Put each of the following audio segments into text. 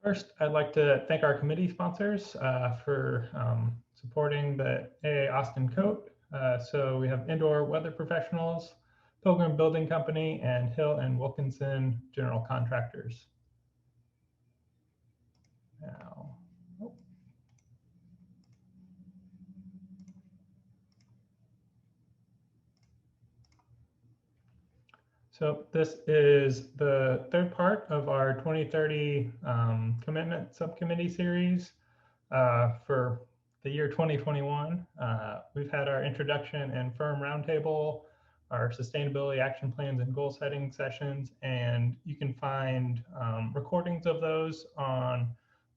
First, I'd like to thank our committee sponsors for supporting the AA Austin COTE. So we have Indoor Weather Professionals, Pilgrim Building Company, and Hill and Wilkinson General Contractors. Now, so this is the third part of our 2030 commitment subcommittee series for the year 2021. We've had our introduction and firm roundtable, our sustainability action plans and goal setting sessions, and you can find recordings of those on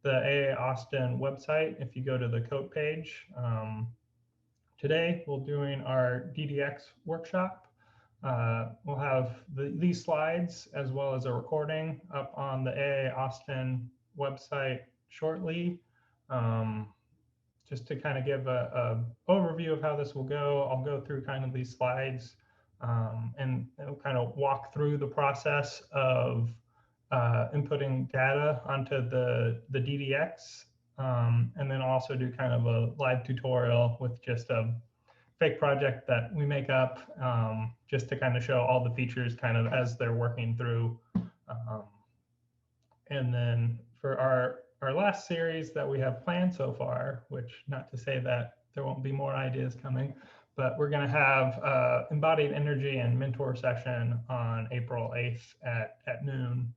the AA Austin website if you go to the COTE page. Today, we're doing our DDx workshop. We'll have these slides as well as a recording up on the AA Austin website shortly. Just to kind of give a overview of how this will go, I'll go through kind of these slides and it'll kind of walk through the process of inputting data onto the DDx, and then also do kind of a live tutorial with just a fake project that we make up just to kind of show all the features kind of as they're working through. And then for our last series that we have planned so far, which not to say that there won't be more ideas coming, but we're going to have embodied energy and mentor session on April 8th at noon.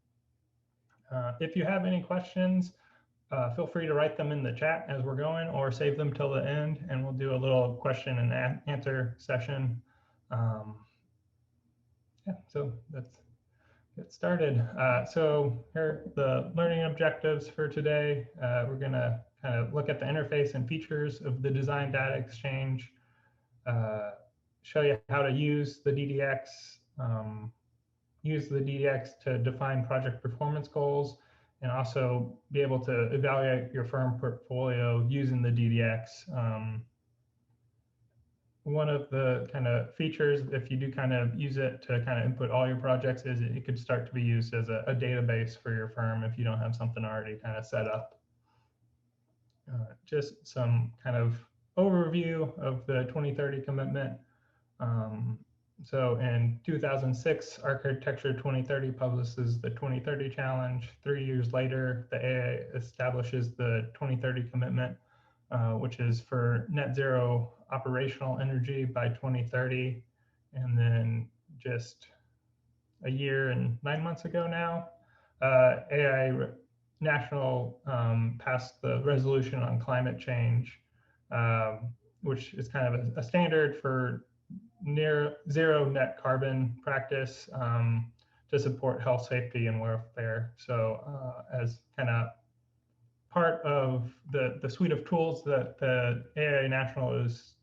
If you have any questions, feel free to write them in the chat as we're going or save them till the end and we'll do a little question and answer session. Yeah, so let's get started. So here are the learning objectives for today. We're going to kind of look at the interface and features of the design data exchange, show you how to use the DDx, to define project performance goals, and also be able to evaluate your firm portfolio using the DDx. One of the kind of features, if you do kind of use it to kind of input all your projects, is it could start to be used as a database for your firm if you don't have something already kind of set up. Just some kind of overview of the 2030 commitment. So in 2006, Architecture 2030 publishes the 2030 challenge. 3 years later, the AA establishes the 2030 commitment, which is for net zero operational energy by 2030. And then just a year and 9 months ago now, AI National passed the resolution on climate change, which is kind of a standard for near zero net carbon practice to support health, safety, and welfare. So as kind of part of the suite of tools that the AI National is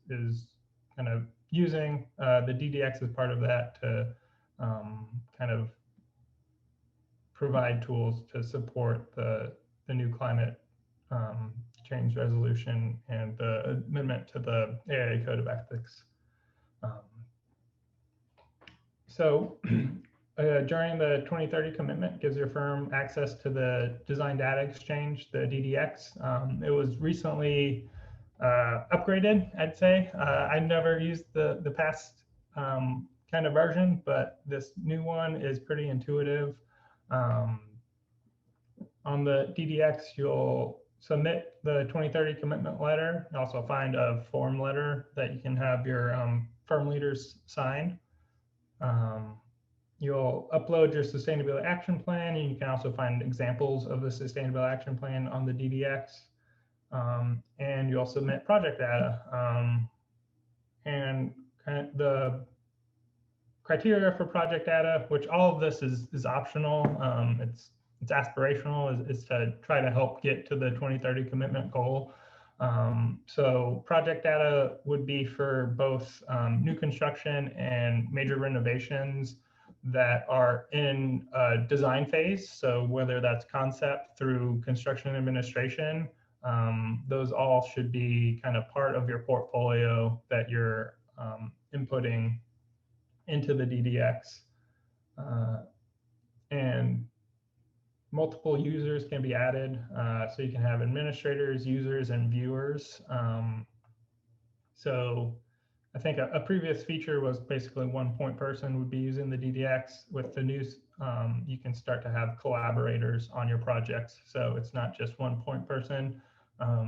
kind of using, the DDx is part of that to kind of provide tools to support the new climate change resolution and the amendment to the AI Code of Ethics. So during the 2030 commitment gives your firm access to the design data exchange, the DDx. It was recently upgraded, I'd say. I never used the past kind of version, but this new one is pretty intuitive. On the DDx, you'll submit the 2030 commitment letter. You also find a form letter that you can have your firm leaders sign. You'll upload your sustainability action plan, and you can also find examples of the sustainability action plan on the DDx. And you'll submit project data. And kind of the criteria for project data, which all of this is optional. It's aspirational, is to try to help get to the 2030 commitment goal. So project data would be for both new construction and major renovations that are in a design phase. So whether that's concept through construction administration, those all should be kind of part of your portfolio that you're inputting into the DDx. And multiple users can be added. So you can have administrators, users, and viewers. So I think a previous feature was basically one point person would be using the DDx. With the new, you can start to have collaborators on your projects. So it's not just one point person.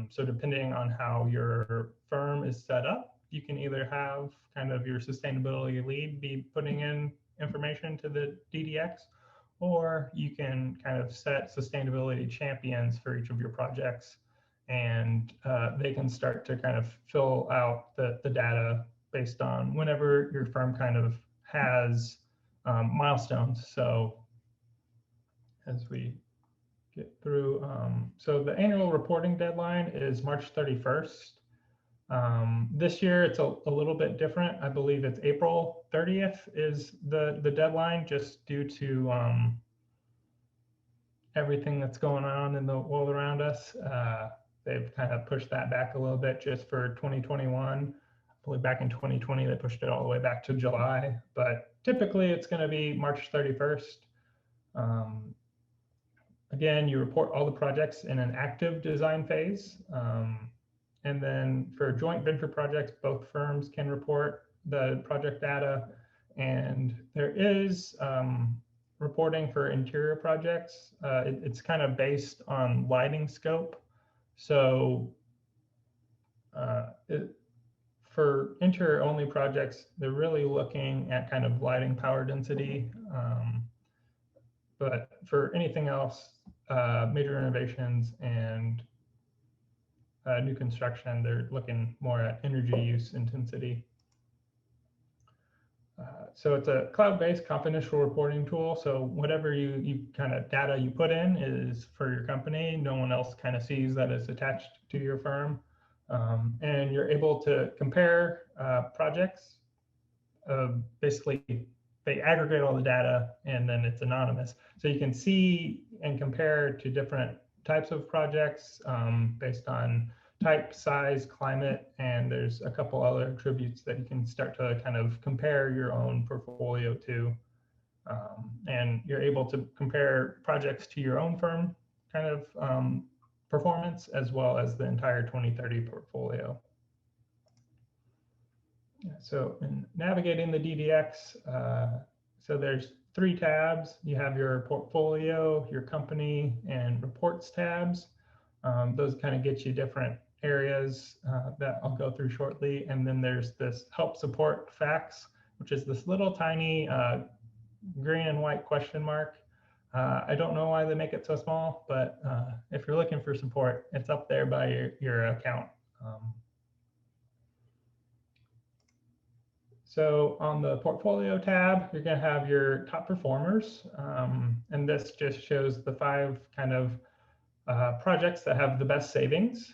So depending on how your firm is set up, you can either have kind of your sustainability lead be putting in information to the DDx, or you can kind of set sustainability champions for each of your projects, and they can start to kind of fill out the data based on whenever your firm kind of has milestones. So as we get through, so the annual reporting deadline is March 31st. This year it's a little bit different. I believe it's April 30th is the deadline, just due to everything that's going on in the world around us. They've kind of pushed that back a little bit just for 2021. I believe back in 2020, they pushed it all the way back to July, but typically it's going to be March 31st. Again, you report all the projects in an active design phase. And then for joint venture projects, both firms can report the project data. And there is reporting for interior projects. It's kind of based on lighting scope. So for interior only projects, they're really looking at kind of lighting power density. But for anything else, major renovations and new construction, they're looking more at energy use intensity. So it's a cloud-based confidential reporting tool. So whatever you kind of data you put in is for your company. No one else kind of sees that it's attached to your firm. And you're able to compare projects. Basically, they aggregate all the data and then it's anonymous. So you can see and compare to different types of projects based on type, size, climate, and there's a couple other attributes that you can start to kind of compare your own portfolio to. And you're able to compare projects to your own firm kind of performance, as well as the entire 2030 portfolio. So in navigating the DDx, so there's 3 tabs. You have your portfolio, your company, and reports tabs. Those kind of get you different areas that I'll go through shortly. And then there's this help support facts, which is this little tiny green and white question mark. I don't know why they make it so small, but if you're looking for support, it's up there by your account. So on the portfolio tab, you're going to have your top performers. And this just shows the 5 kind of projects that have the best savings.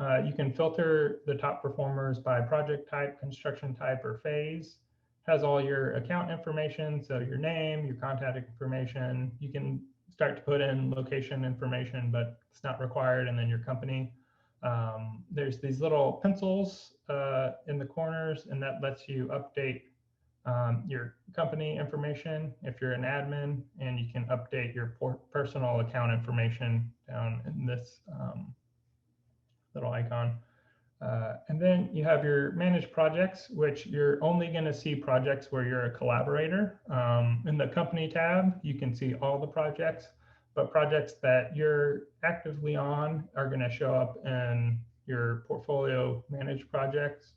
You can filter the top performers by project type, construction type, or phase. It has all your account information, so your name, your contact information. You can start to put in location information, but it's not required, and then your company. There's these little pencils in the corners, and that lets you update your company information if you're an admin, and you can update your personal account information down in this little icon. And then you have your managed projects, which you're only going to see projects where you're a collaborator. In the company tab, you can see all the projects, but projects that you're actively on are going to show up in your portfolio managed projects.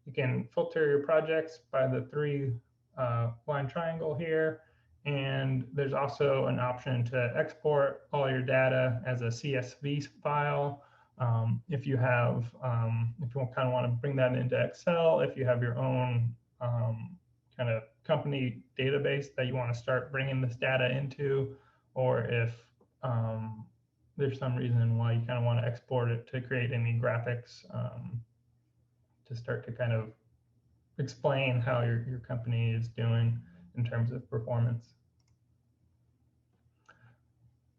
You can filter your projects by the 3 line triangle here. And there's also an option to export all your data as a CSV file. If you have, if you kind of want to bring that into Excel, if you have your own kind of company database that you want to start bringing this data into, or if there's some reason why you kind of want to export it to create any graphics to start to kind of explain how your company is doing in terms of performance.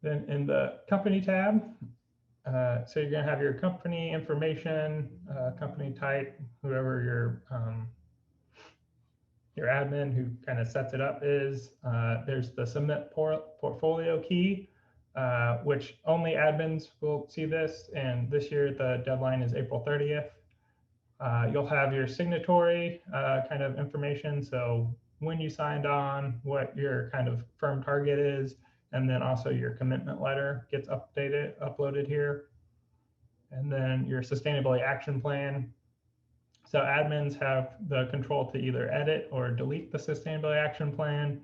Then in the company tab, so you're going to have your company information, company type, whoever your admin who kind of sets it up is. There's the submit portfolio key. which only admins will see this. And this year, the deadline is April 30th. You'll have your signatory kind of information. So when you signed on, what your kind of firm target is, and then also your commitment letter gets uploaded here. And then your sustainability action plan. So admins have the control to either edit or delete the sustainability action plan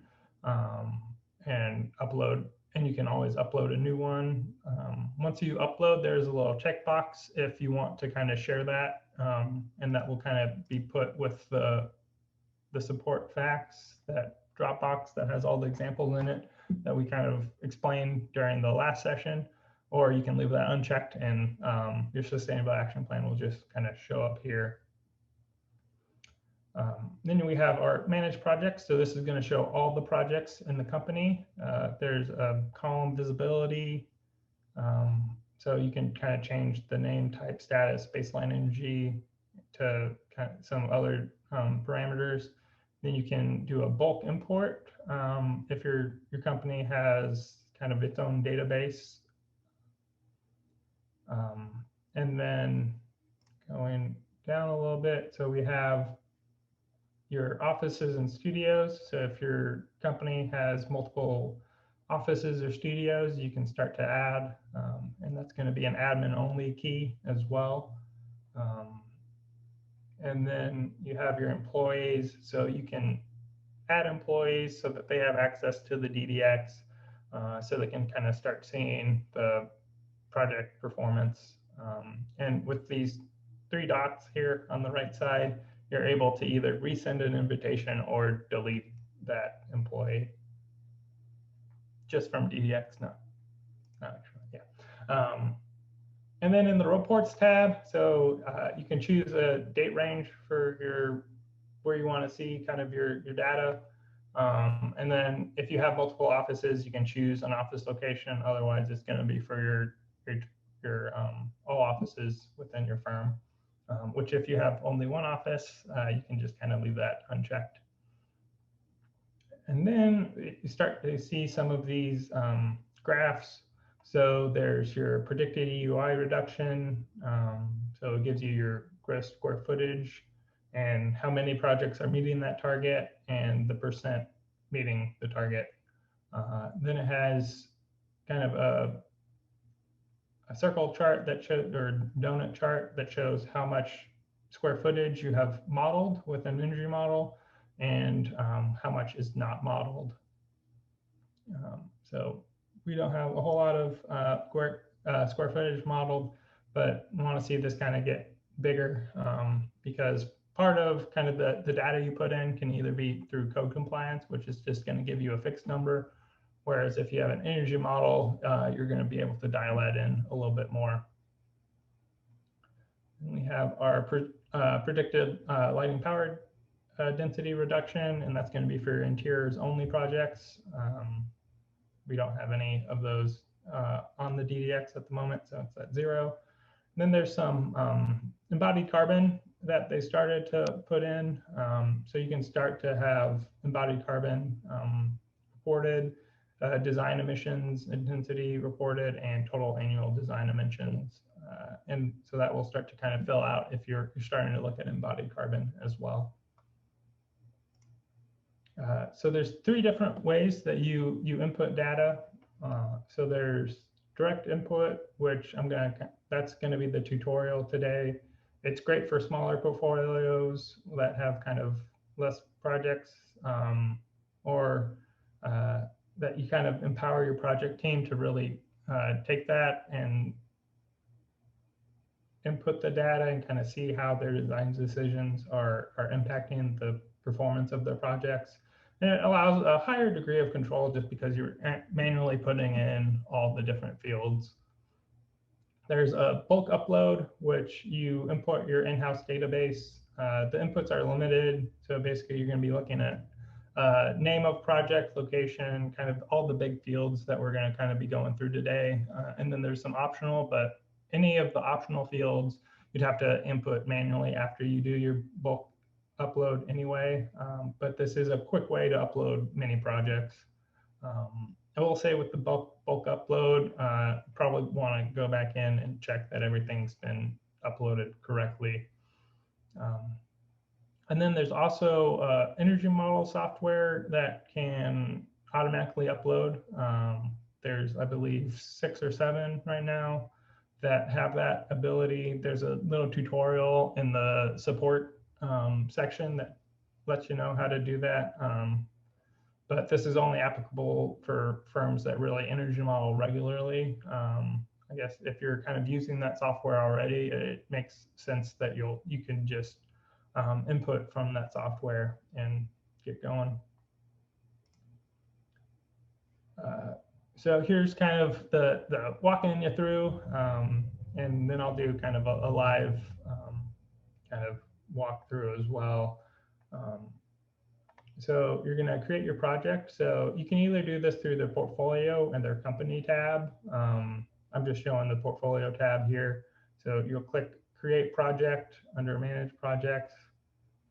and upload, and you can always upload a new one. Once you upload, there's a little checkbox if you want to kind of share that, and that will kind of be put with the support facts, that Dropbox that has all the examples in it that we kind of explained during the last session, or you can leave that unchecked and your sustainable action plan will just kind of show up here. Then we have our managed projects. So this is going to show all the projects in the company. There's a column visibility. So you can kind of change the name, type, status, baseline energy to kind of some other parameters. Then you can do a bulk import if your company has kind of its own database. And then going down a little bit, so we have your offices and studios. So if your company has multiple offices or studios, you can start to add, and that's going to be an admin only key as well. And then you have your employees, so you can add employees so that they have access to the DDx, so they can kind of start seeing the project performance. And with these 3 dots here on the right side, you're able to either resend an invitation or delete that employee just from DDx, not actually, yeah. And then in the reports tab, so you can choose a date range for where you want to see kind of your data. And then if you have multiple offices, you can choose an office location. Otherwise, it's going to be for your all offices within your firm. Which if you have only one office, you can just kind of leave that unchecked. And then you start to see some of these graphs. So there's your predicted EUI reduction. So it gives you your gross square footage and how many projects are meeting that target and the percent meeting the target. Then it has kind of a circle chart that shows, or donut chart that shows how much square footage you have modeled with an energy model and how much is not modeled. So we don't have a whole lot of square footage modeled, but we want to see this kind of get bigger because part of kind of the data you put in can either be through code compliance, which is just going to give you a fixed number. Whereas if you have an energy model, you're going to be able to dial that in a little bit more. And we have our predicted lighting power density reduction, and that's going to be for interiors only projects. We don't have any of those on the DDx at the moment, so it's at 0. And then there's some embodied carbon that they started to put in. So you can start to have embodied carbon reported, design emissions intensity reported, and total annual design emissions. And so that will start to kind of fill out if you're starting to look at embodied carbon as well. So there's 3 different ways that you input data. So there's direct input, which that's going to be the tutorial today. It's great for smaller portfolios that have kind of less projects, or that you kind of empower your project team to really take that and input the data and kind of see how their design decisions are impacting the performance of their projects. And it allows a higher degree of control just because you're manually putting in all the different fields. There's a bulk upload, which you import your in-house database. The inputs are limited. So basically you're going to be looking at name of project, location, kind of all the big fields that we're going to kind of be going through today. And then there's some optional, but any of the optional fields you'd have to input manually after you do your bulk upload anyway. But this is a quick way to upload many projects. I will say with the bulk upload, probably want to go back in and check that everything's been uploaded correctly. And then there's also energy model software that can automatically upload. There's, I believe, 6 or 7 right now that have that ability. There's a little tutorial in the support section that lets you know how to do that. But this is only applicable for firms that really energy model regularly. I guess if you're kind of using that software already, it makes sense that you can just input from that software and get going. So here's kind of the walking you through, and then I'll do kind of a live kind of walkthrough as well. So you're going to create your project. So you can either do this through the portfolio and their company tab. I'm just showing the portfolio tab here. So you'll click create project under manage projects,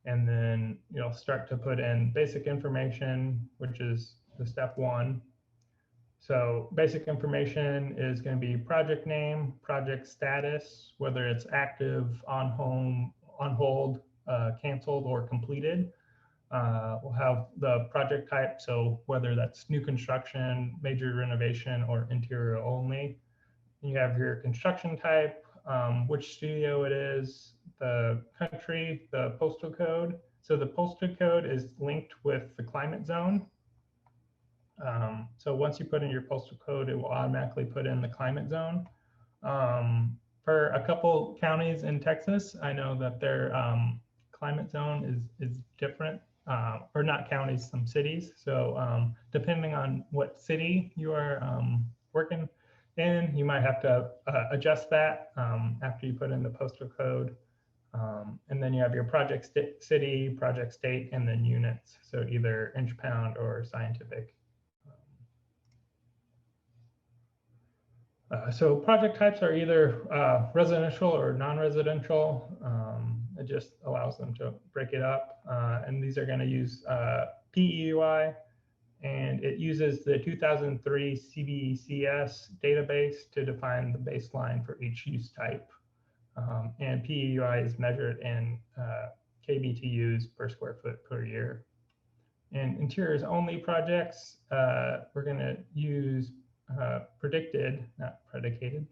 and then you'll start to put in basic information, which is the step 1. So basic information is going to be project name, project status, whether it's active, on hold, canceled, or completed. We'll have the project type, so whether that's new construction, major renovation, or interior only. You have your construction type, which studio it is, the country, the postal code. So the postal code is linked with the climate zone. So once you put in your postal code, it will automatically put in the climate zone. For a couple counties in Texas, I know that their climate zone is different, or not counties, some cities. So depending on what city you are working in, you might have to adjust that after you put in the postal code. And then you have your project city, project state, and then units. So either inch, pound, or scientific. So project types are either residential or non-residential. It just allows them to break it up. And these are going to use PEUI, and it uses the 2003 CBCS database to define the baseline for each use type. And PEUI is measured in kBTUs per square foot per year. And interiors only projects, we're going to use predicted, not predicated,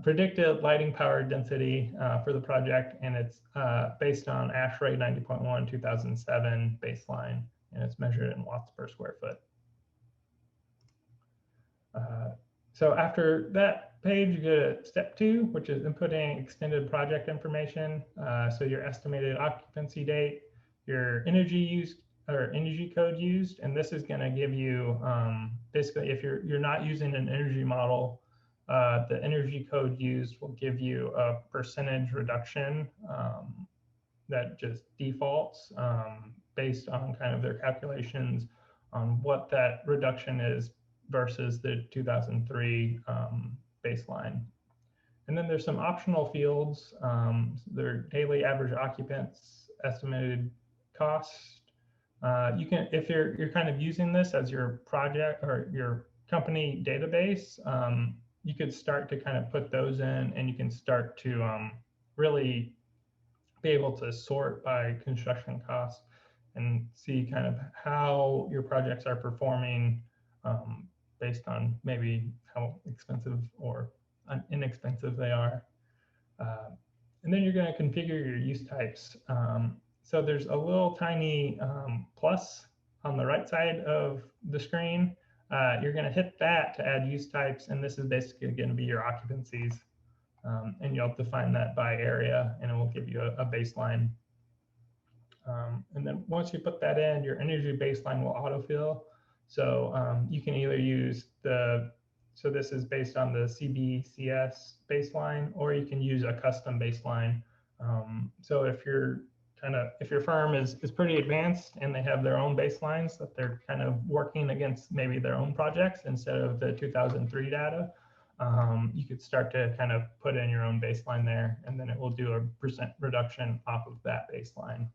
predicted lighting power density for the project, and it's based on ASHRAE 90.1 2007 baseline, and it's measured in watts per square foot. So after that page, you go to step 2, which is inputting extended project information. So your estimated occupancy date, your energy use or energy code used, and this is going to give you basically, if you're not using an energy model, the energy code used will give you a percentage reduction that just defaults based on kind of their calculations on what that reduction is versus the 2003 baseline. And then there's some optional fields. Their daily average occupants, estimated cost. You can, if you're kind of using this as your project or your company database, you could start to kind of put those in, and you can start to really be able to sort by construction costs and see kind of how your projects are performing based on maybe how expensive or inexpensive they are. And then you're going to configure your use types. So there's a little tiny plus on the right side of the screen. You're going to hit that to add use types, and this is basically going to be your occupancies. And you'll define that by area, and it will give you a baseline. And then once you put that in, your energy baseline will autofill. So you can either use so this is based on the CBCS baseline, or you can use a custom baseline. So if your firm is pretty advanced and they have their own baselines that they're kind of working against maybe their own projects instead of the 2003 data, you could start to kind of put in your own baseline there, and then it will do a percent reduction off of that baseline.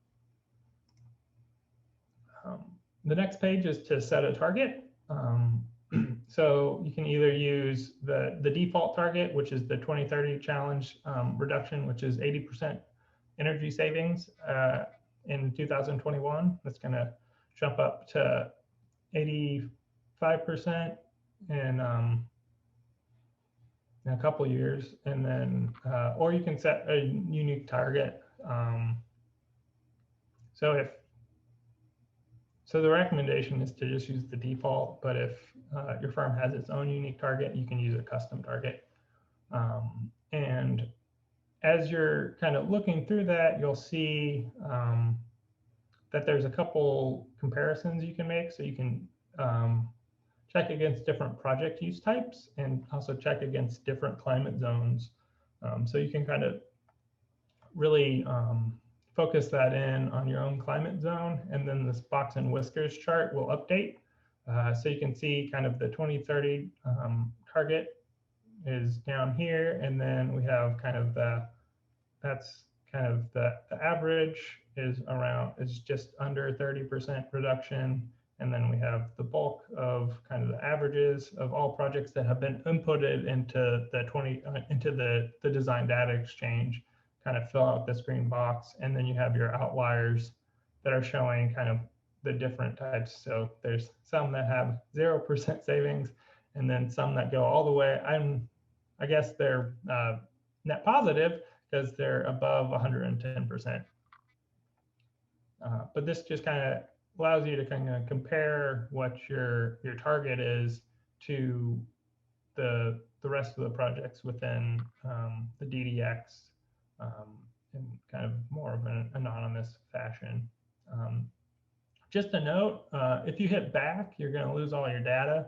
The next page is to set a target. So you can either use the default target, which is the 2030 challenge reduction, which is 80% energy savings in 2021. That's going to jump up to 85% in a couple years, and then or you can set a unique target. So the recommendation is to just use the default, but if your firm has its own unique target, you can use a custom target. And as you're kind of looking through that, you'll see that there's a couple comparisons you can make. So you can check against different project use types and also check against different climate zones. So you can kind of really focus that in on your own climate zone. And then this box and whiskers chart will update. So you can see kind of the 2030 target is down here. And then we have kind of that's kind of the average is just under 30% reduction. And then we have the bulk of kind of the averages of all projects that have been inputted into the design data exchange, kind of fill out this green box. And then you have your outliers that are showing kind of the different types. So there's some that have 0% savings, and then some that go all the way. I guess they're net positive because they're above 110%. But this just kind of allows you to kind of compare what your target is to the rest of the projects within the DDx in kind of more of an anonymous fashion. Just a note, if you hit back, you're going to lose all your data.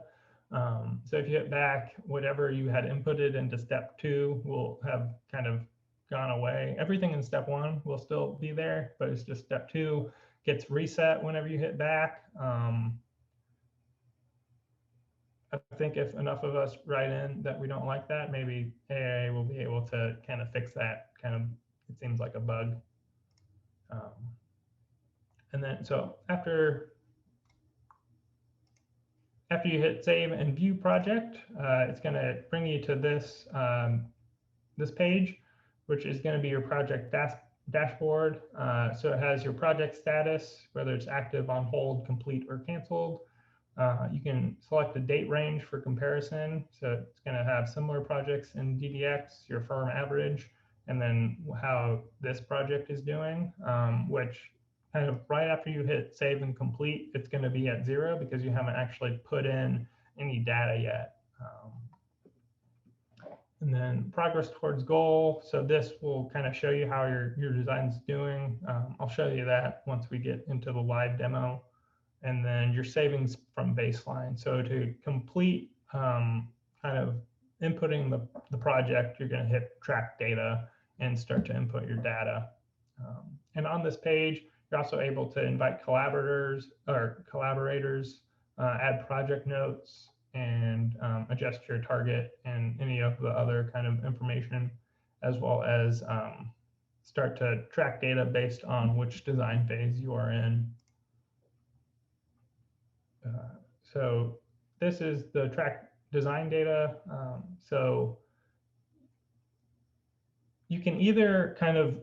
So if you hit back, whatever you had inputted into step 2 will have kind of gone away. Everything in step 1 will still be there, but it's just step 2 gets reset whenever you hit back. I think if enough of us write in that we don't like that, maybe AIA will be able to kind of fix that. Kind of, it seems like a bug. And then, so after you hit save and view project, it's going to bring you to this this page, which is going to be your project dashboard. So it has your project status, whether it's active, on hold, complete, or canceled. You can select a date range for comparison. So it's going to have similar projects in DDx, your firm average, and then how this project is doing, which kind of right after you hit save and complete, it's going to be at 0 because you haven't actually put in any data yet. And then progress towards goal. So this will kind of show you how your design's doing. I'll show you that once we get into the live demo. And then your savings from baseline. So to complete kind of inputting the project, you're going to hit track data and start to input your data. And on this page, you're also able to invite collaborators, add project notes, and adjust your target and any of the other kind of information, as well as start to track data based on which design phase you are in. So this is the track design data. So you can either kind of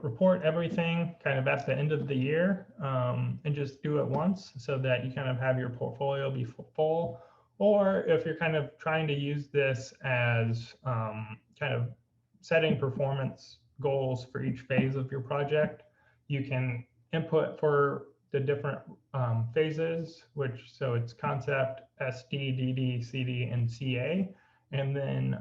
report everything kind of at the end of the year and just do it once so that you kind of have your portfolio be full. Or if you're kind of trying to use this as kind of setting performance goals for each phase of your project, you can input for the different phases, so it's concept, SD, DD, CD, and CA. And then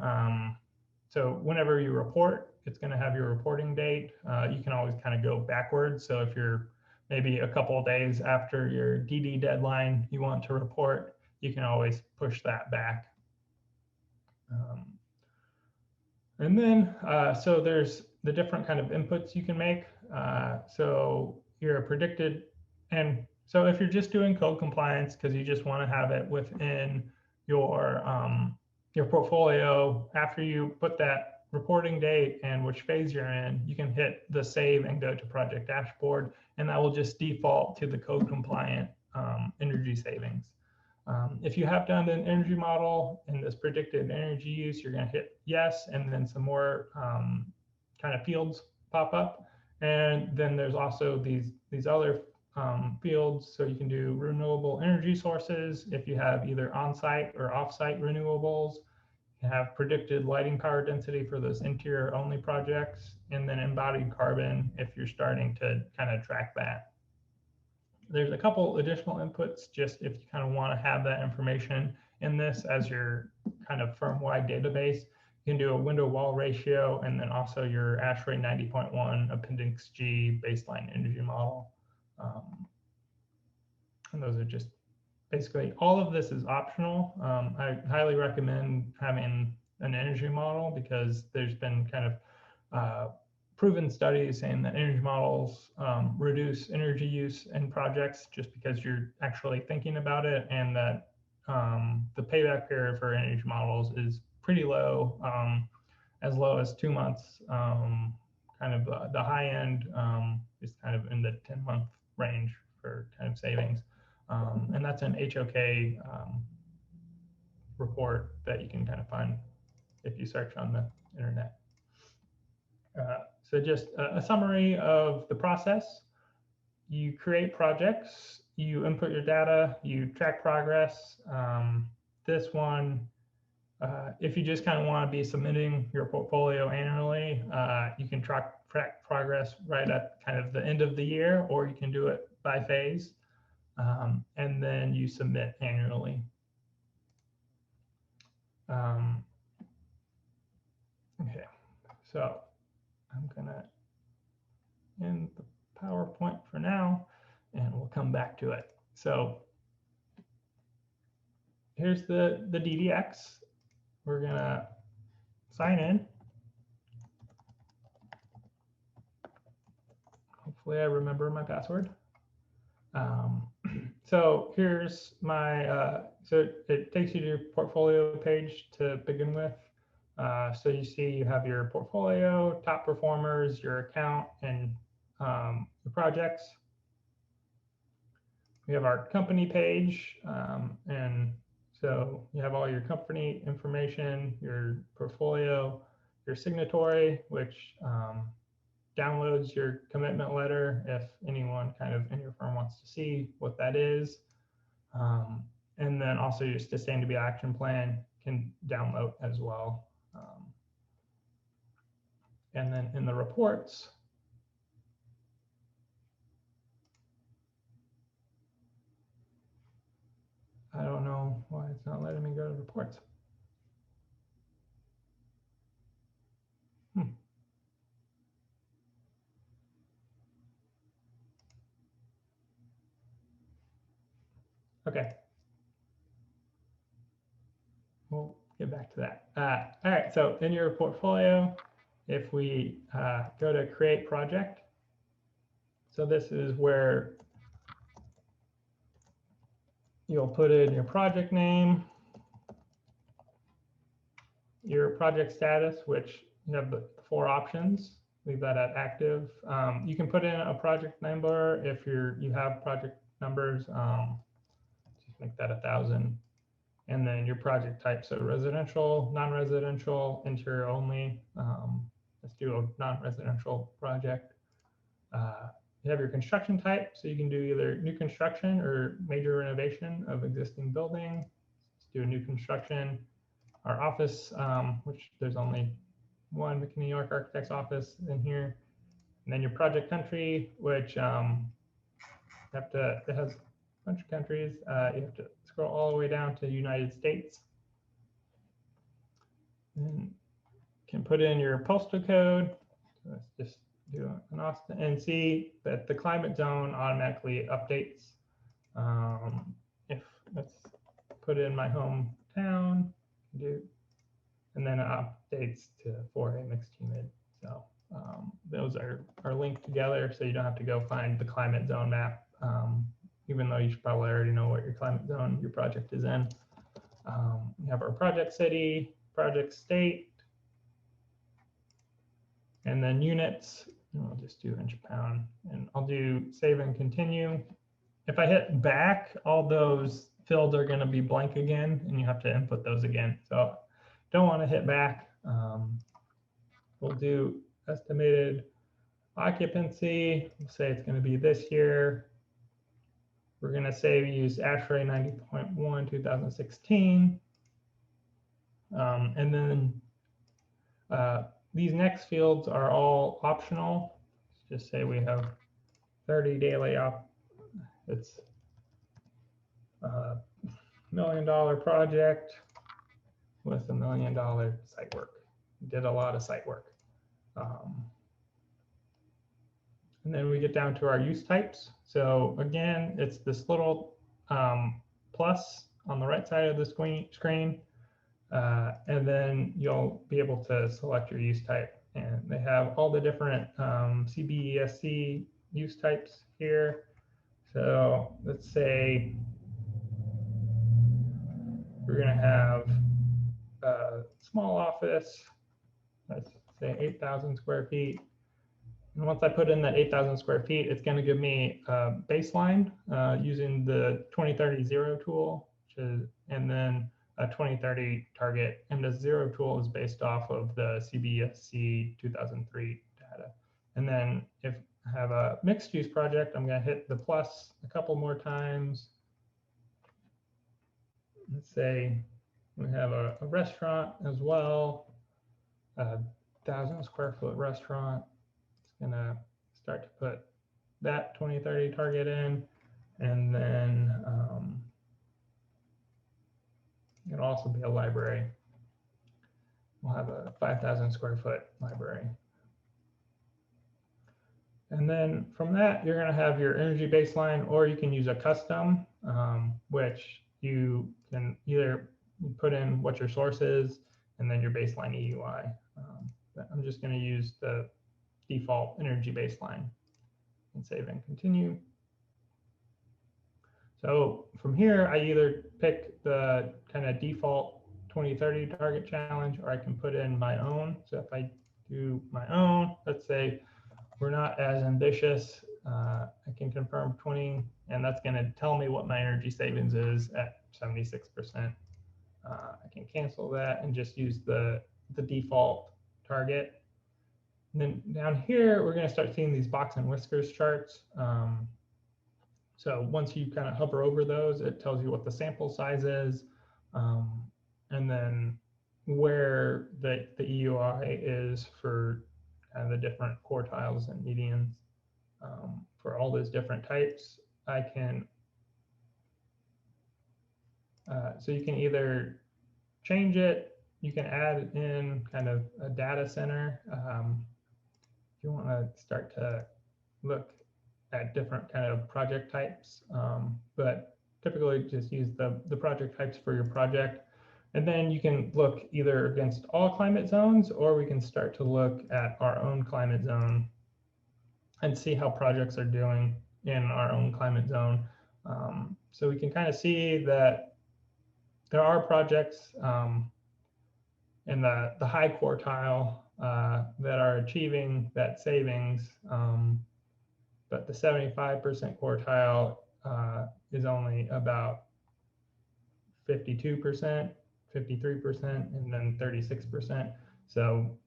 so whenever you report, it's going to have your reporting date. You can always kind of go backwards. So if you're maybe a couple of days after your DD deadline you want to report, you can always push that back. And then, so there's the different kind of inputs you can make. So your predicted, and so if you're just doing code compliance because you just want to have it within your portfolio, after you put that reporting date and which phase you're in, you can hit the save and go to project dashboard, and that will just default to the code compliant energy savings. If you have done an energy model and this predicted energy use, you're going to hit yes, and then some more kind of fields pop up. And then there's also these other fields. So you can do renewable energy sources if you have either on-site or off-site renewables. You have predicted lighting power density for those interior only projects, and then embodied carbon if you're starting to kind of track that. There's a couple additional inputs just if you kind of want to have that information in this as your kind of firm-wide database. You can do a window wall ratio and then also your ASHRAE 90.1 Appendix G baseline energy model. And those are just basically, all of this is optional. I highly recommend having an energy model because there's been kind of proven studies saying that energy models reduce energy use in projects just because you're actually thinking about it, and that the payback period for energy models is pretty low, as low as 2 months. Kind of the high end is kind of in the 10-month range for kind of savings. And that's an HOK report that you can kind of find if you search on the internet. So just a summary of the process. You create projects, you input your data, you track progress. This one, if you just kind of want to be submitting your portfolio annually, you can track progress right at kind of the end of the year, or you can do it by phase. And then you submit annually. Okay, so I'm gonna end the PowerPoint for now, and we'll come back to it. So here's the DDx. We're gonna sign in. Hopefully I remember my password. So here's my, so it takes you to your portfolio page to begin with. So you see you have your portfolio, top performers, your account, and the projects. We have our company page, and so you have all your company information, your portfolio, your signatory, which downloads your commitment letter if anyone kind of in your firm wants to see what that is. And then also your sustainability action plan can download as well. And then in the reports, I don't know why it's not letting me go to reports. Okay. We'll get back to that. All right, so in your portfolio, if we go to create project, so this is where you'll put in your project name, your project status, which you have the 4 options. Leave that at active. You can put in a project number if you have project numbers. Just make that 1,000. And then your project type, so residential, non-residential, interior only. Let's do a non-residential project. You have your construction type, so you can do either new construction or major renovation of existing building. Let's do a new construction. Our office, which there's only one McKinney New York Architect's office in here. And then your project country, which it has a bunch of countries. You have to scroll all the way down to United States. And can put in your postal code. So let's just do an Austin and see that the climate zone automatically updates. If let's put in my hometown, and then it updates to 4A mixed humid. So those are linked together, so you don't have to go find the climate zone map, even though you should probably already know what your climate zone your project is in. We have our project city, project state, and then units. And I'll just do inch pound, and I'll do save and continue. If I hit back, all those fields are going to be blank again, and you have to input those again. So don't want to hit back. We'll do estimated occupancy. We'll say it's going to be this year. We're going to say we use ASHRAE 90.1 2016. And then these next fields are all optional. Let's just say we have 30 daily it's $1 million project with $1 million site work. Did a lot of site work. And then we get down to our use types. So again, it's this little plus on the right side of the screen. And then you'll be able to select your use type. And they have all the different CBESC use types here. So let's say we're going to have a small office, let's say 8,000 square feet. And once I put in that 8,000 square feet, it's going to give me a baseline using the 2030 zero tool, and then a 2030 target. And the zero tool is based off of the CBESC 2003 data. And then if I have a mixed use project, I'm going to hit the plus a couple more times. Let's say we have a restaurant as well, a 1,000 square foot restaurant. It's going to start to put that 2030 target in. And then it'll also be a library. We'll have a 5,000 square foot library. And then from that, you're going to have your energy baseline, or you can use a custom, which you can either put in what your source is and then your baseline EUI. I'm just going to use the default energy baseline and save and continue. So from here, I either pick the kind of default 2030 target challenge, or I can put in my own. So if I do my own, let's say we're not as ambitious, I can confirm 20, and that's going to tell me what my energy savings is at 76%. I can cancel that and just use the default target. And then down here, we're going to start seeing these box and whiskers charts. So once you kind of hover over those, it tells you what the sample size is, and then where the EUI is for kind of the different quartiles and medians. For all those different types, I can, so you can either change it, you can add in kind of a data center. If you want to start to look at different kind of project types, but typically just use the project types for your project. And then you can look either against all climate zones, or we can start to look at our own climate zone and see how projects are doing in our own climate zone. So we can kind of see that there are projects in the high quartile that are achieving that savings, but the 75% quartile is only about 52%, 53%, and then 36%. So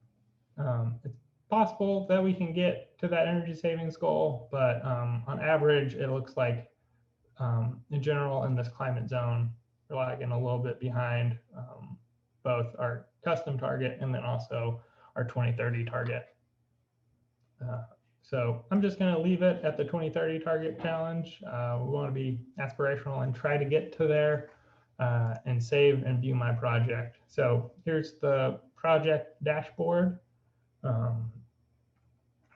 it's possible that we can get to that energy savings goal, but on average, it looks like in general in this climate zone, we're lagging a little bit behind both our custom target and then also our 2030 target. So I'm just going to leave it at the 2030 target challenge. We want to be aspirational and try to get to there and save and view my project. So here's the project dashboard.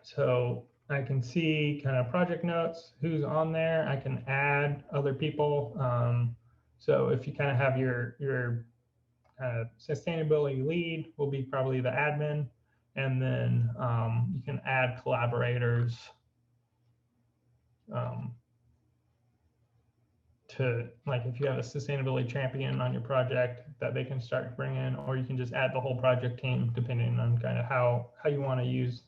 So I can see kind of project notes, who's on there. I can add other people. So if you kind of have your sustainability lead, will be probably the admin. And then you can add collaborators to, like, if you have a sustainability champion on your project that they can start to bring in, or you can just add the whole project team depending on kind of how you want to use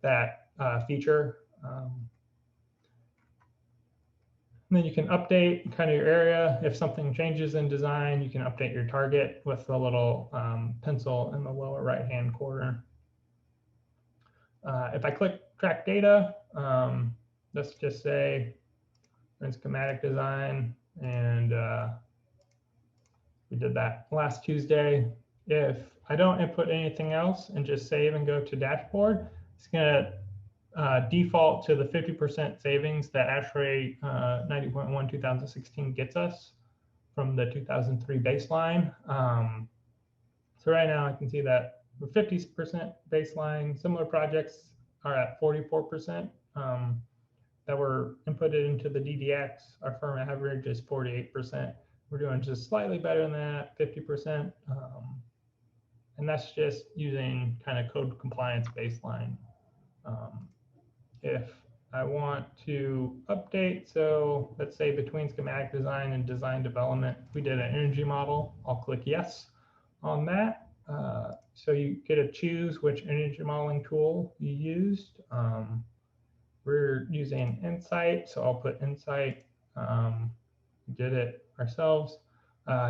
that feature. And then you can update kind of your area. If something changes in design, you can update your target with the little pencil in the lower right-hand corner. If I click track data, let's just say in schematic design, and we did that last Tuesday. If I don't input anything else and just save and go to dashboard, it's going to default to the 50% savings that ASHRAE 90.1 2016 gets us from the 2003 baseline. So right now I can see that we're 50% baseline. Similar projects are at 44% that were inputted into the DDx. Our firm average is 48%. We're doing just slightly better than that, 50%. And that's just using kind of code compliance baseline. If I want to update, so let's say between schematic design and design development, we did an energy model. I'll click yes on that. So you get to choose which energy modeling tool you used. We're using Insight, so I'll put Insight. We did it ourselves.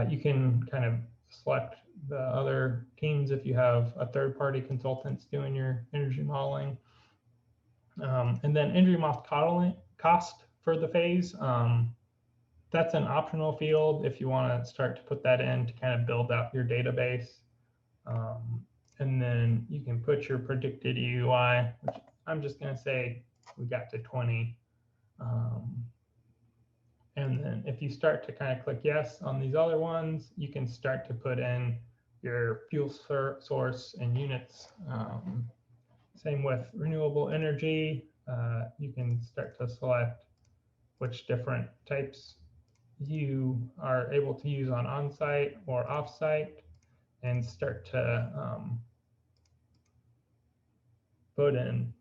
You can kind of select the other teams if you have a third-party consultants doing your energy modeling. And then energy model cost for the phase. That's an optional field if you want to start to put that in to kind of build out your database. And then you can put your predicted EUI, which I'm just going to say we got to 20. And then if you start to kind of click yes on these other ones, you can start to put in your fuel source and units. Same with renewable energy. You can start to select which different types you are able to use on-site or off-site, and start to put in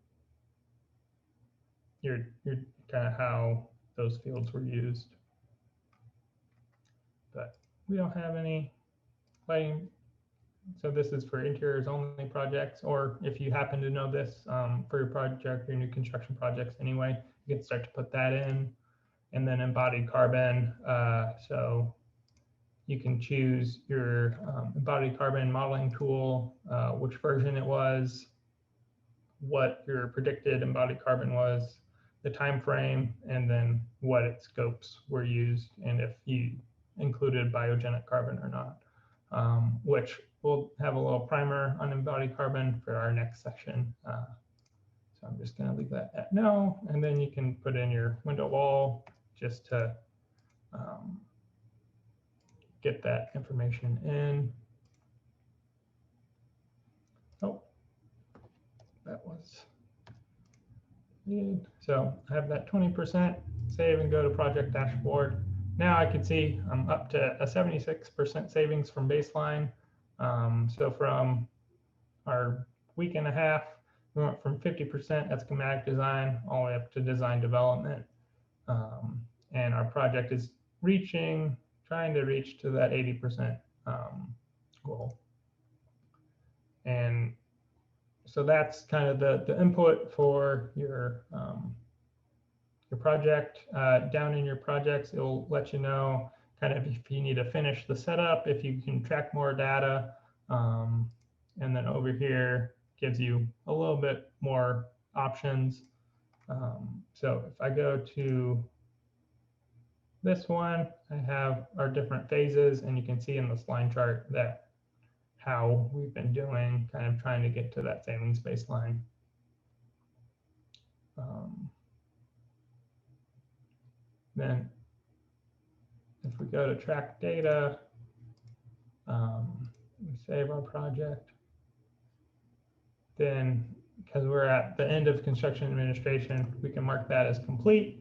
your kind of how those fields were used. But we don't have any lighting. So this is for interiors only projects, or if you happen to know this for your project, your new construction projects anyway, you can start to put that in. And then embodied carbon. So you can choose your embodied carbon modeling tool, which version it was, what your predicted embodied carbon was, the time frame, and then what its scopes were used, and if you included biogenic carbon or not, which we'll have a little primer on embodied carbon for our next section. So I'm just going to leave that at no, and then you can put in your window wall just to get that information in. Oh, that was needed. So I have that 20%, save and go to project dashboard. Now I can see I'm up to a 76% savings from baseline. So from our week and a half, we went from 50% at schematic design all the way up to design development. And our project is trying to reach to that 80% goal. And so that's kind of the input for your project. Down in your projects, it'll let you know kind of if you need to finish the setup, if you can track more data. And then over here gives you a little bit more options. So if I go to this one, I have our different phases, and you can see in this line chart that how we've been doing, kind of trying to get to that savings baseline. Then if we go to track data, we save our project. Then, because we're at the end of construction administration, we can mark that as complete.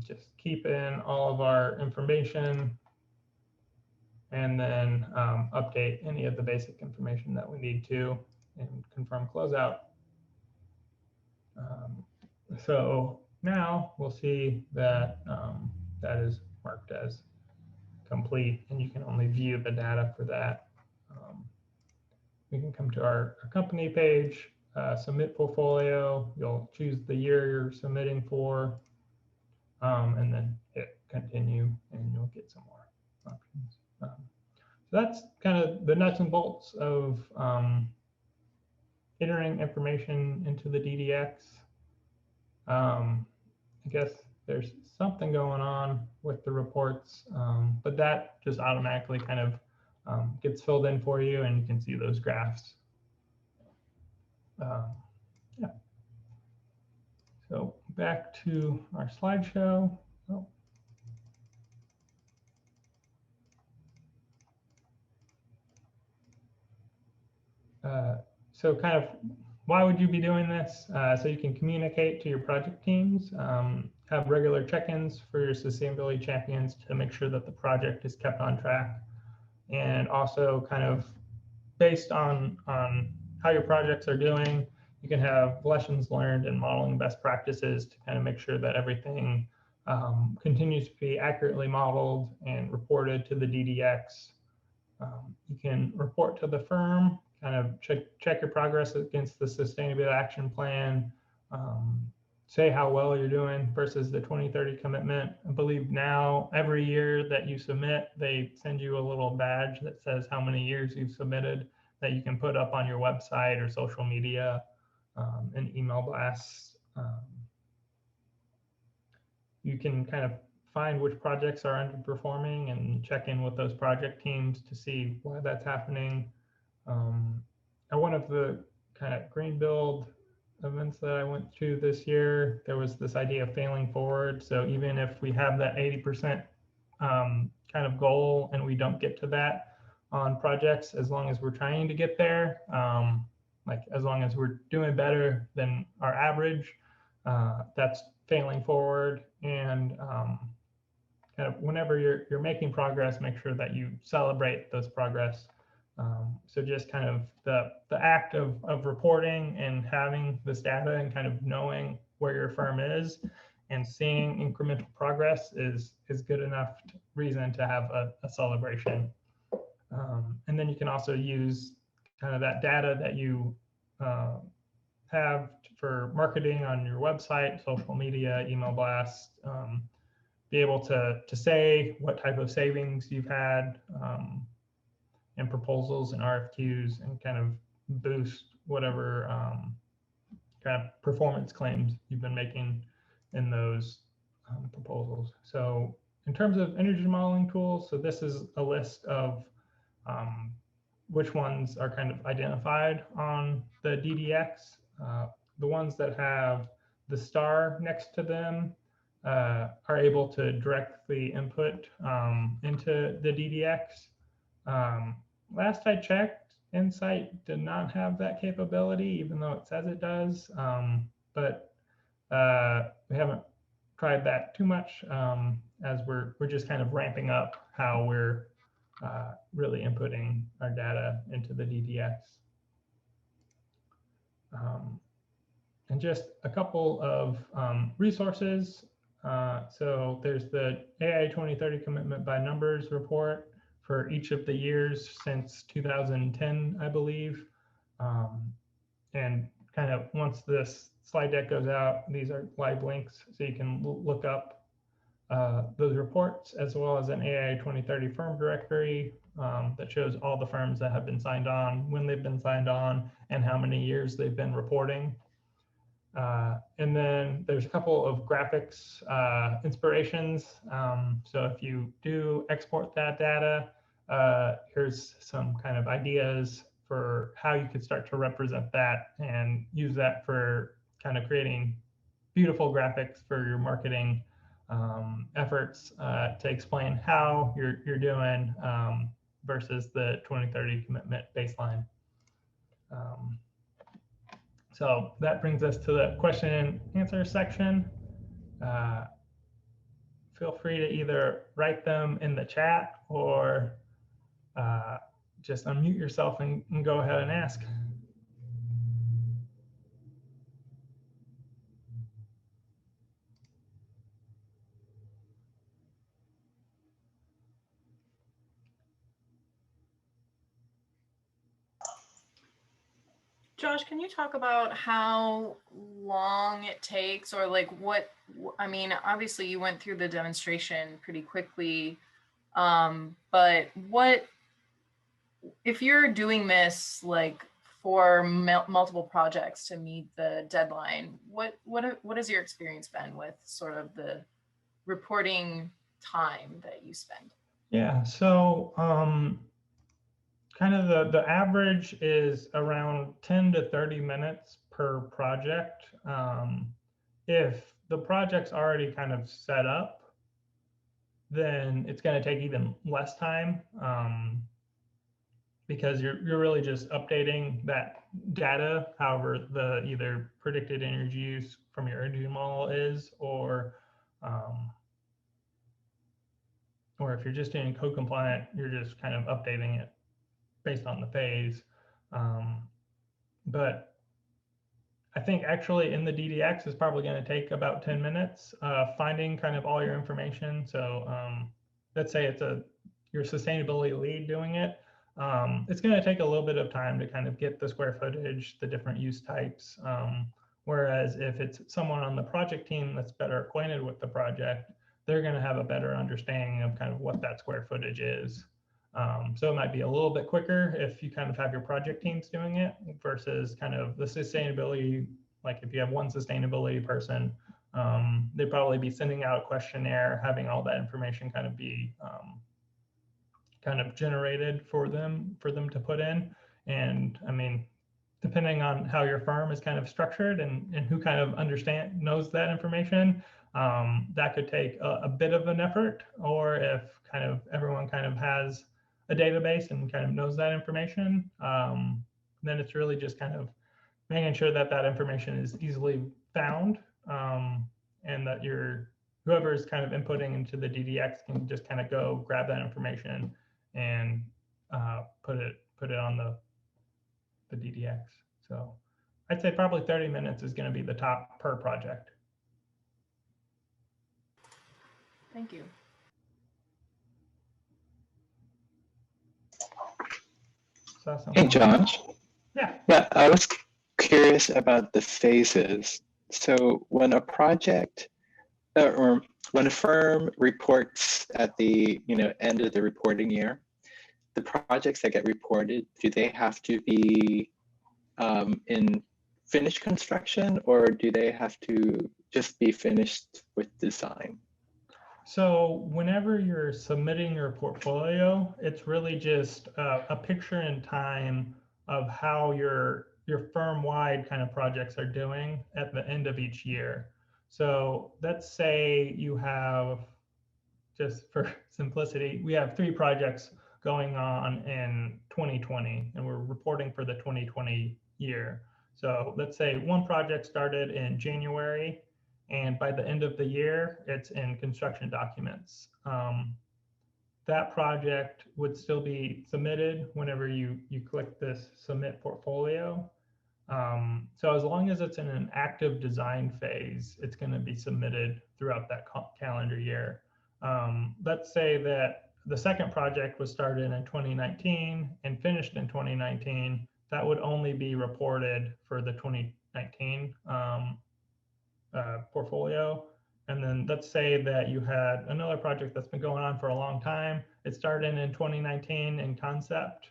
Just keep in all of our information, and then update any of the basic information that we need to, and confirm closeout. So now we'll see that that is marked as complete, and you can only view the data for that. We can come to our company page. submit portfolio. You'll choose the year you're submitting for, and then hit continue, and you'll get some more options. So that's kind of the nuts and bolts of entering information into the DDx. I guess there's something going on with the reports, but that just automatically kind of gets filled in for you, and you can see those graphs. Yeah. So back to our slideshow. Oh. So kind of why would you be doing this? So you can communicate to your project teams, have regular check-ins for your sustainability champions to make sure that the project is kept on track. And also kind of based on how your projects are doing, you can have lessons learned and modeling best practices to kind of make sure that everything continues to be accurately modeled and reported to the DDx. You can report to the firm, kind of check your progress against the Sustainability Action Plan, say how well you're doing versus the 2030 commitment. I believe now every year that you submit, they send you a little badge that says how many years you've submitted that you can put up on your website or social media and email blasts. You can kind of find which projects are underperforming and check in with those project teams to see why that's happening. At one of the kind of green build events that I went to this year, there was this idea of failing forward. So even if we have that 80% kind of goal and we don't get to that on projects, as long as we're trying to get there, like as long as we're doing better than our average, that's failing forward. And kind of whenever you're making progress, make sure that you celebrate those progress. So just kind of the act of reporting and having this data and kind of knowing where your firm is and seeing incremental progress is good enough reason to have a celebration. And then you can also use kind of that data that you have for marketing on your website, social media, email blasts, be able to say what type of savings you've had, and proposals and RFQs, and kind of boost whatever kind of performance claims you've been making in those proposals. So in terms of energy modeling tools, so this is a list of which ones are kind of identified on the DDx. The ones that have the star next to them are able to directly input into the DDx. Last I checked, Insight did not have that capability, even though it says it does. But we haven't tried that too much, as we're just kind of ramping up how we're really inputting our data into the DDx. And just a couple of resources. So there's the AIA 2030 Commitment by Numbers report for each of the years since 2010, I believe. And kind of once this slide deck goes out, these are live links, so you can look up those reports, as well as an AIA 2030 firm directory that shows all the firms that have been signed on, when they've been signed on, and how many years they've been reporting. And then there's a couple of graphics inspirations. So if you do export that data, here's some kind of ideas for how you could start to represent that and use that for kind of creating beautiful graphics for your marketing efforts to explain how you're doing versus the 2030 commitment baseline. So that brings us to the question and answer section. Feel free to either write them in the chat or just unmute yourself and go ahead and ask. Josh, can you talk about how long it takes, or like what, I mean, obviously you went through the demonstration pretty quickly, but what, if you're doing this like for multiple projects to meet the deadline, what has your experience been with sort of the reporting time that you spend? Yeah, so kind of the average is around 10 to 30 minutes per project. If the project's already kind of set up, then it's going to take even less time, because you're really just updating that data, however the either predicted energy use from your energy model is, or if you're just doing code compliant, you're just kind of updating it based on the phase. But I think actually in the DDx is probably going to take about 10 minutes finding kind of all your information. So let's say it's your sustainability lead doing it. It's going to take a little bit of time to kind of get the square footage, the different use types. Whereas if it's someone on the project team that's better acquainted with the project, they're going to have a better understanding of kind of what that square footage is. So it might be a little bit quicker if you kind of have your project teams doing it versus kind of the sustainability. Like if you have one sustainability person, they'd probably be sending out a questionnaire, having all that information kind of be kind of generated for them to put in. And I mean, depending on how your firm is kind of structured and who kind of knows that information, that could take a bit of an effort. Or if kind of everyone kind of has a database and kind of knows that information, then it's really just kind of making sure that that information is easily found, and that whoever is kind of inputting into the DDX can just kind of go grab that information and put it on the DDX. So I'd say probably 30 minutes is going to be the top per project. Thank you. Hey, Josh. Yeah. Yeah, I was curious about the phases. So when a project or when a firm reports at the end of the reporting year, the projects that get reported, do they have to be in finished construction, or do they have to just be finished with design? So whenever you're submitting your portfolio, it's really just a picture in time of how your firm-wide kind of projects are doing at the end of each year. So let's say you have, just for simplicity, we have 3 projects going on in 2020, and we're reporting for the 2020 year. So let's say one project started in January, and by the end of the year, it's in construction documents. That project would still be submitted whenever you click this submit portfolio. So as long as it's in an active design phase, it's going to be submitted throughout that calendar year. Let's say that the second project was started in 2019 and finished in 2019. That would only be reported for the 2019 portfolio. And then let's say that you had another project that's been going on for a long time. It started in 2019 in concept.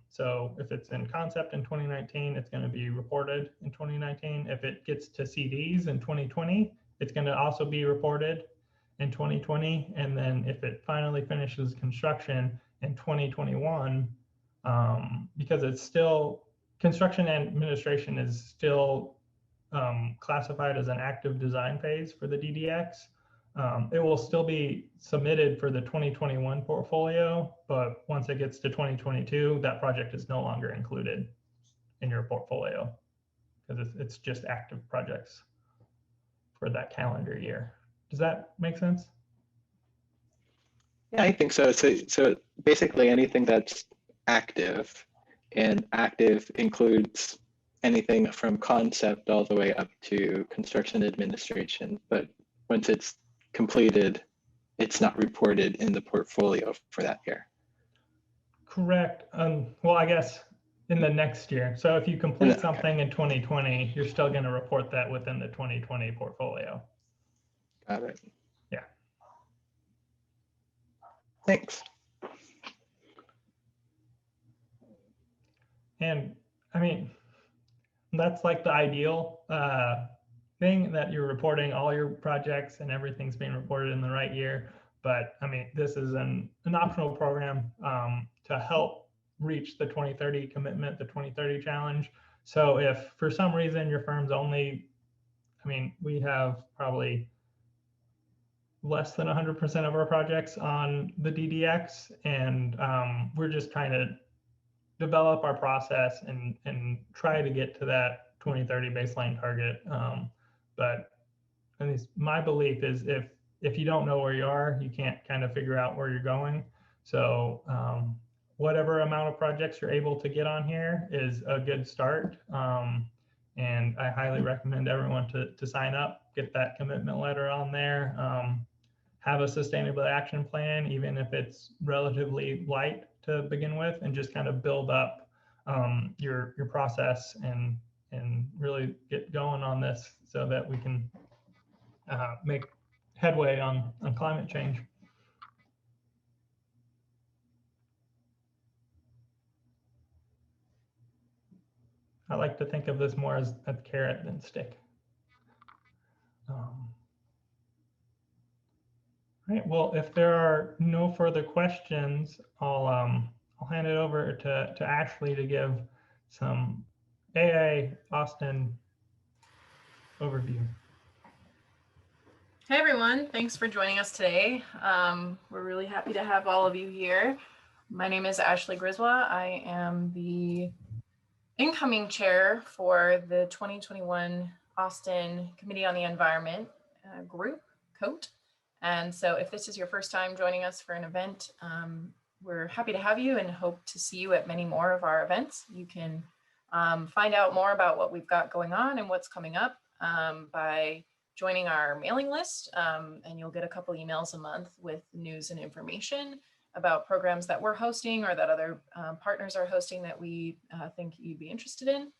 So if it's in concept in 2019, it's going to be reported in 2019. If it gets to CDs in 2020, it's going to also be reported in 2020. And then if it finally finishes construction in 2021, because it's still, construction and administration is still classified as an active design phase for the DDX. It will still be submitted for the 2021 portfolio, but once it gets to 2022, that project is no longer included in your portfolio because it's just active projects for that calendar year. Does that make sense? Yeah, I think so. So basically anything that's active, and active includes anything from concept all the way up to construction administration. But once it's completed, it's not reported in the portfolio for that year. Correct. Well, I guess in the next year. So if you complete Okay. something in 2020, you're still going to report that within the 2020 portfolio. Got it. Yeah. Thanks. And I mean, that's like the ideal thing, that you're reporting all your projects and everything's being reported in the right year. But I mean, this is an optional program to help reach the 2030 commitment, the 2030 challenge. So if for some reason your firm's only, I mean, we have probably less than 100% of our projects on the DDx, and we're just trying to develop our process and try to get to that 2030 baseline target. But at least my belief is if you don't know where you are, you can't kind of figure out where you're going. So whatever amount of projects you're able to get on here is a good start. And I highly recommend everyone to sign up, get that commitment letter on there, have a sustainable action plan, even if it's relatively light to begin with, and just kind of build up your process and really get going on this so that we can make headway on climate change. I like to think of this more as a carrot than stick. Right. Well, if there are no further questions, I'll hand it over to Ashley to give some AA Austin overview. Hey everyone, thanks for joining us today. We're really happy to have all of you here. My name is Ashley Griswold. I am the incoming chair for the 2021 Austin Committee on the Environment group, COTE. And so if this is your first time joining us for an event, we're happy to have you and hope to see you at many more of our events. You can find out more about what we've got going on and what's coming up by joining our mailing list, and you'll get a couple emails a month with news and information about programs that we're hosting or that other partners are hosting that we think you'd be interested in.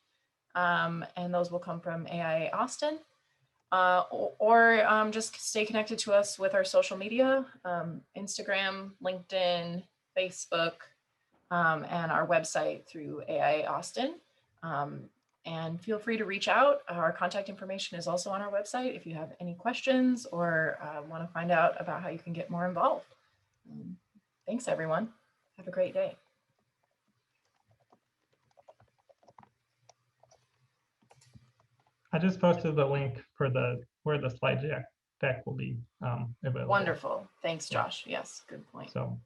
And those will come from AIA Austin. Or just stay connected to us with our social media, Instagram, LinkedIn, Facebook, and our website through AIA Austin. And feel free to reach out. Our contact information is also on our website if you have any questions or want to find out about how you can get more involved. Thanks, everyone. Have a great day. I just posted the link for where the slide deck will be available. Wonderful. Thanks, Josh. Yes, good point. So